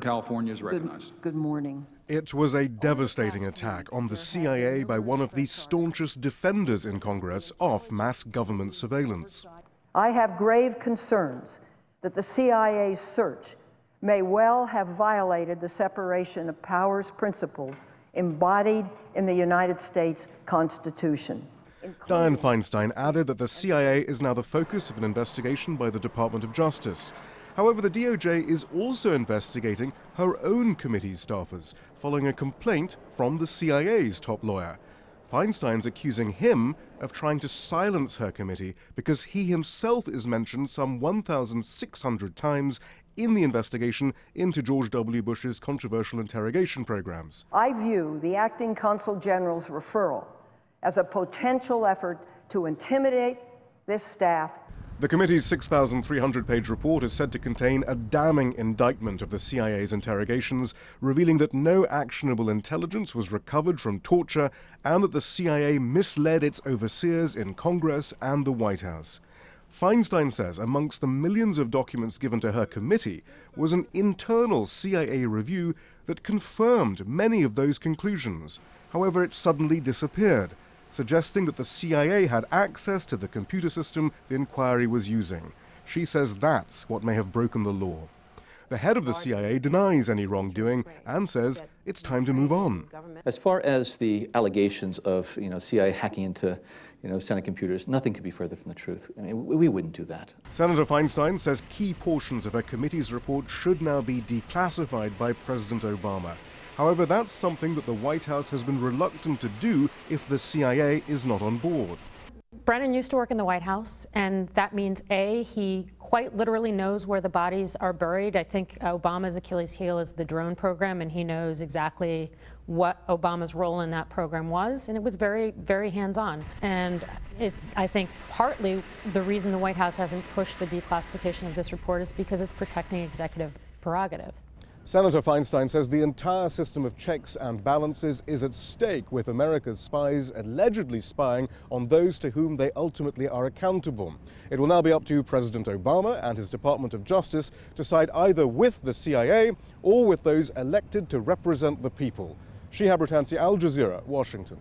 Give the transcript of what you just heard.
California is recognized. Good morning. It was a devastating attack on the CIA by one of the staunchest defenders in Congress of mass government surveillance. I have grave concerns that the CIA's search may well have violated the separation of powers principles embodied in the United States Constitution. Dianne Feinstein added that the CIA is now the focus of an investigation by the Department of Justice. However, the DOJ is also investigating her own committee staffers, following a complaint from the CIA's top lawyer. Feinstein's accusing him of trying to silence her committee because he himself is mentioned some 1,600 times in the investigation into George W. Bush's controversial interrogation programs. I view the acting consul general's referral as a potential effort to intimidate this staff. The committee's 6,300-page report is said to contain a damning indictment of the CIA's interrogations, revealing that no actionable intelligence was recovered from torture and that the CIA misled its overseers in Congress and the White House. Feinstein says amongst the millions of documents given to her committee was an internal CIA review that confirmed many of those conclusions. However, it suddenly disappeared, suggesting that the CIA had access to the computer system the inquiry was using. She says that's what may have broken the law. The head of the CIA denies any wrongdoing and says it's time to move on. As far as the allegations of CIA hacking into Senate computers, nothing could be further from the truth. I mean, we wouldn't do that. Senator Feinstein says key portions of her committee's report should now be declassified by President Obama. However, that's something that the White House has been reluctant to do if the CIA is not on board. Brennan used to work in the White House, and that means, A, he quite literally knows where the bodies are buried. I think Obama's Achilles heel is the drone program, and he knows exactly what Obama's role in that program was, and it was very, very hands-on. And I think partly the reason the White House hasn't pushed the declassification of this report is because it's protecting executive prerogative. Senator Feinstein says the entire system of checks and balances is at stake, with America's spies allegedly spying on those to whom they ultimately are accountable. It will now be up to President Obama and his Department of Justice to side either with the CIA or with those elected to represent the people. Shihab, Rattansi, Al Jazeera, Washington.